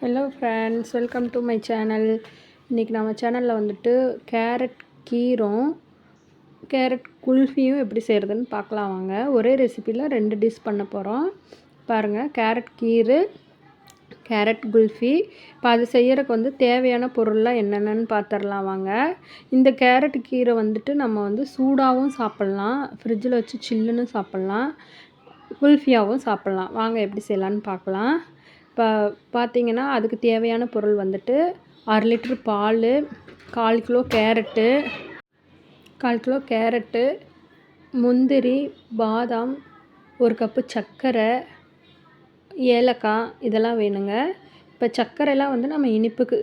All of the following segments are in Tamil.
Hello friends, welcome to my channel. இன்றைக்கி நம்ம சேனலில் வந்துட்டு கேரட் கீரும் கேரட் குல்ஃபியும் எப்படி செய்கிறதுன்னு பார்க்கலாம் வாங்க. ஒரே ரெசிப்பியில் 2 டிஷ் பண்ண போகிறோம். பாருங்கள், கேரட் கீரு, கேரட் குல்ஃபி. இப்போ அது செய்கிறதுக்கு வந்து தேவையான பொருள்லாம் என்னென்னு பார்த்துடலாம் வாங்க. இந்த கேரட் கீரை வந்துட்டு நம்ம வந்து சூடாகவும் சாப்பிட்லாம், ஃப்ரிட்ஜில் வச்சு சில்லுன்னு சாப்பிட்லாம், குல்ஃபியாகவும் சாப்பிட்லாம். வாங்க எப்படி செய்யலான்னு பார்க்கலாம். இப்போ பார்த்தீங்கன்னா அதுக்கு தேவையான பொருள் வந்துட்டு 1/2 லிட்ரு பால், 1/4 கிலோ கேரட்டு, 1/4 கிலோ கேரட்டு, முந்திரி, பாதாம், 1 கப்பு சர்க்கரை, ஏலக்காய் இதெல்லாம் வேணுங்க. இப்போ சர்க்கரைலாம் வந்து நம்ம இனிப்புக்கு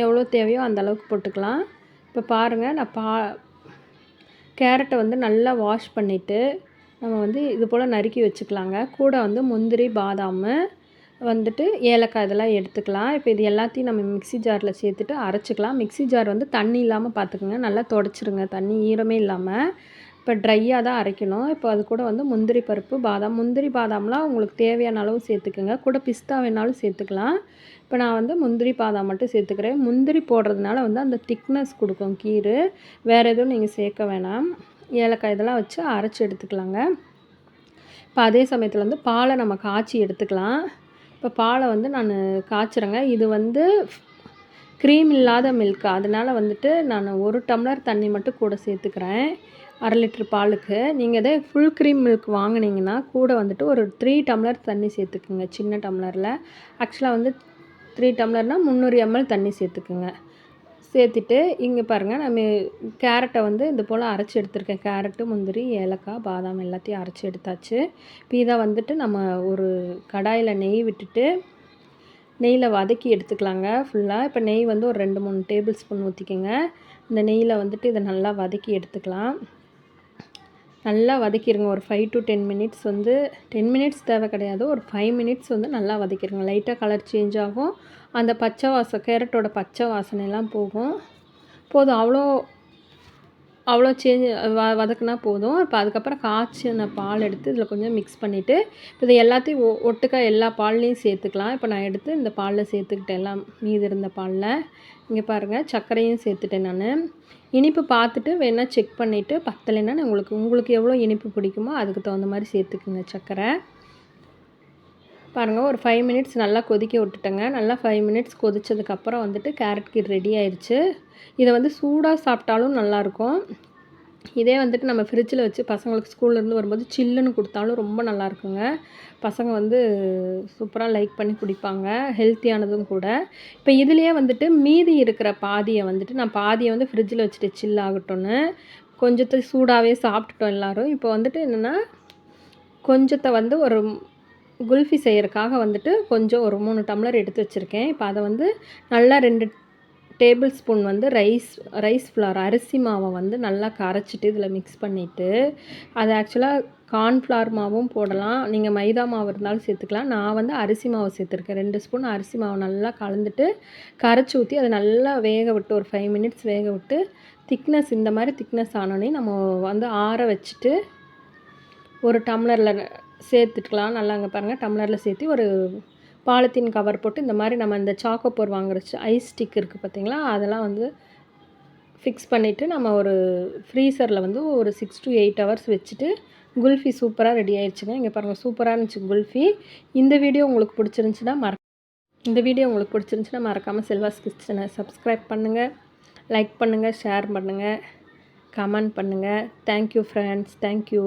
எவ்வளோ தேவையோ அந்த அளவுக்கு போட்டுக்கலாம். இப்போ பாருங்கள், நான் கேரட்டை வந்து நல்லா வாஷ் பண்ணிவிட்டு நம்ம வந்து இது போல் நறுக்கி வச்சுக்கலாங்க. கூட வந்து முந்திரி, பாதாம் வந்துட்டு ஏலக்காய் இதெல்லாம் எடுத்துக்கலாம். இப்போ இது எல்லாத்தையும் நம்ம மிக்ஸி ஜாரில் சேர்த்துட்டு அரைச்சிக்கலாம். மிக்ஸி ஜார் வந்து தண்ணி இல்லாமல் பார்த்துக்குங்க, நல்லா துடைச்சிருங்க, தண்ணி ஈரமே இல்லாமல். இப்போ ட்ரையாக தான் அரைக்கணும். இப்போ அது கூட வந்து முந்திரி பருப்பு, பாதாம், முந்திரி பாதாம்லாம் உங்களுக்கு தேவையான அளவு சேர்த்துக்குங்க. கூட பிஸ்தா வேணாலும் சேர்த்துக்கலாம். இப்போ நான் வந்து முந்திரி பாதாம் மட்டும் சேர்த்துக்கிறேன். முந்திரி போடுறதுனால வந்து அந்த திக்னஸ் கொடுக்கும் கீரு. வேறு எதுவும் நீங்கள் சேர்க்க வேணாம். ஏலக்காய் இதெல்லாம் வச்சு அரைச்சி எடுத்துக்கலாங்க. இப்போ அதே சமயத்தில் வந்து பாலை நம்ம காய்ச்சி எடுத்துக்கலாம். இப்போ பாலை வந்து நான் காய்ச்சுறேங்க. இது வந்து க்ரீம் இல்லாத மில்க், அதனால் வந்துட்டு நான் 1 டம்ளர் தண்ணி மட்டும் கூட சேர்த்துக்கிறேன் 1/2 லிட்ரு பாலுக்கு. நீங்கள் இதே ஃபுல் க்ரீம் மில்க் வாங்கினீங்கன்னா கூட வந்துட்டு ஒரு 3 டம்ளர் தண்ணி சேர்த்துக்குங்க, சின்ன டம்ளரில். ஆக்சுவலாக வந்து 3 டம்ளர்னால் 300 ml தண்ணி சேர்த்துக்குங்க. சேர்த்துட்டு இங்கே பாருங்கள், நம்ம கேரட்டை வந்து இது போல் அரைச்சி எடுத்துருக்கேன். கேரட்டு, முந்திரி, ஏலக்காய், பாதாம் எல்லாத்தையும் அரைச்சி எடுத்தாச்சு. இப்போ இதை வந்துட்டு நம்ம ஒரு கடாயில் நெய் விட்டுட்டு நெய்யில் வதக்கி எடுத்துக்கலாங்க ஃபுல்லாக. இப்போ நெய் வந்து ஒரு 2-3 டேபிள் ஸ்பூன் ஊற்றிக்கோங்க. இந்த நெய்யில் வந்துட்டு இதை நல்லா வதக்கி எடுத்துக்கலாம். நல்லா வதக்கிடுங்க. ஒரு 5 to 10 மினிட்ஸ் வந்து 10 மினிட்ஸ் தேவை கிடையாது, ஒரு 5 மினிட்ஸ் வந்து நல்லா வதக்கிடுங்க. லைட்டாக கலர் சேஞ்ச் ஆகும், அந்த பச்சை வாசம், கேரட்டோட பச்சை வாசனைலாம் போதும். அவ்வளோ வதக்குனா போதும். இப்போ அதுக்கப்புறம் காய்ச்சின பால் எடுத்து இதில் கொஞ்சம் மிக்ஸ் பண்ணிவிட்டு இதை எல்லாத்தையும் ஒட்டுக்கா எல்லா பால்லையும் சேர்த்துக்கலாம். இப்போ நான் எடுத்து இந்த பாலில் சேர்த்துக்கிட்டேன், எல்லாம் மீதி இருந்த பாலில். இங்கே பாருங்கள், சர்க்கரையும் சேர்த்துட்டேன் நான். இனிப்பு பார்த்துட்டு வேணால் செக் பண்ணிவிட்டு பத்தலைன்னா உங்களுக்கு எவ்வளோ இனிப்பு பிடிக்குமோ அதுக்கு தகுந்த மாதிரி சேர்த்துக்குங்க சர்க்கரை. பாருங்கள், ஒரு 5 மினிட்ஸ் நல்லா கொதிக்க விட்டுட்டேங்க. நல்லா 5 மினிட்ஸ் கொதித்ததுக்கப்புறம் வந்துட்டு கேரட் கீர் ரெடி ஆயிடுச்சு. இதை வந்து சூடாக சாப்பிட்டாலும் நல்லாயிருக்கும். இதே வந்துட்டு நம்ம ஃப்ரிட்ஜில் வச்சு பசங்களுக்கு ஸ்கூல்லேருந்து வரும்போது சில்லுன்னு கொடுத்தாலும் ரொம்ப நல்லாயிருக்குங்க. பசங்க வந்து சூப்பராக லைக் பண்ணி குடிப்பாங்க, ஹெல்த்தியானதும் கூட. இப்போ இதுலேயே வந்துட்டு மீதி இருக்கிற பாதியை வந்துட்டு நான் பாதியை வந்து ஃப்ரிட்ஜில் வச்சுட்டு சில் ஆகட்டும்னு கொஞ்சத்தை சூடாகவே சாப்பிட்டுட்டோம் எல்லோரும். இப்போ வந்துட்டு என்னென்னா கொஞ்சத்தை வந்து ஒரு குல்ஃபி செய்கிறதுக்காக வந்துட்டு கொஞ்சம் ஒரு 3 டம்ளர் எடுத்து வச்சுருக்கேன். இப்போ அதை வந்து நல்லா 2 டேபிள் ஸ்பூன் வந்து ரைஸ் ஃப்ளார், அரிசி மாவை வந்து நல்லா கரைச்சிட்டு இதில் மிக்ஸ் பண்ணிவிட்டு, அது ஆக்சுவலாக கார்ன்ஃப்ளவர் மாவும் போடலாம், நீங்கள் மைதா மாவு இருந்தாலும் சேர்த்துக்கலாம். நான் வந்து அரிசி மாவு சேர்த்துருக்கேன். 2 ஸ்பூன் அரிசி மாவு நல்லா கலந்துட்டு கரைச்சி ஊற்றி அதை நல்லா வேக விட்டு ஒரு 5 மினிட்ஸ் வேக விட்டு திக்னஸ் இந்த மாதிரி திக்னஸ் ஆனோடனே நம்ம வந்து ஆற வச்சுட்டு ஒரு டம்ளரில் சேர்த்துக்கலாம். நல்லா அங்கே பாருங்கள், டம்ளரில் சேர்த்து ஒரு பாலித்தீன் கவர் போட்டு இந்த மாதிரி நம்ம இந்த சாக்கோப்போர் வாங்குறச்சு ஐஸ் ஸ்டிக் இருக்குது பார்த்தீங்களா, அதெல்லாம் வந்து ஃபிக்ஸ் பண்ணிவிட்டு நம்ம ஒரு ஃப்ரீசரில் வந்து ஒரு 6 to 8 ஹவர்ஸ் வச்சுட்டு குல்ஃபி சூப்பராக ரெடி ஆயிடுச்சுங்க. இங்கே பாருங்கள், சூப்பராக இருந்துச்சு குல்ஃபி. இந்த வீடியோ உங்களுக்கு பிடிச்சிருந்துச்சுன்னா மறக்காமல் செல்வாஸ் கிச்சனை சப்ஸ்கிரைப் பண்ணுங்கள், லைக் பண்ணுங்கள், ஷேர் பண்ணுங்கள், கமெண்ட் பண்ணுங்கள். Thank you friends, thank you.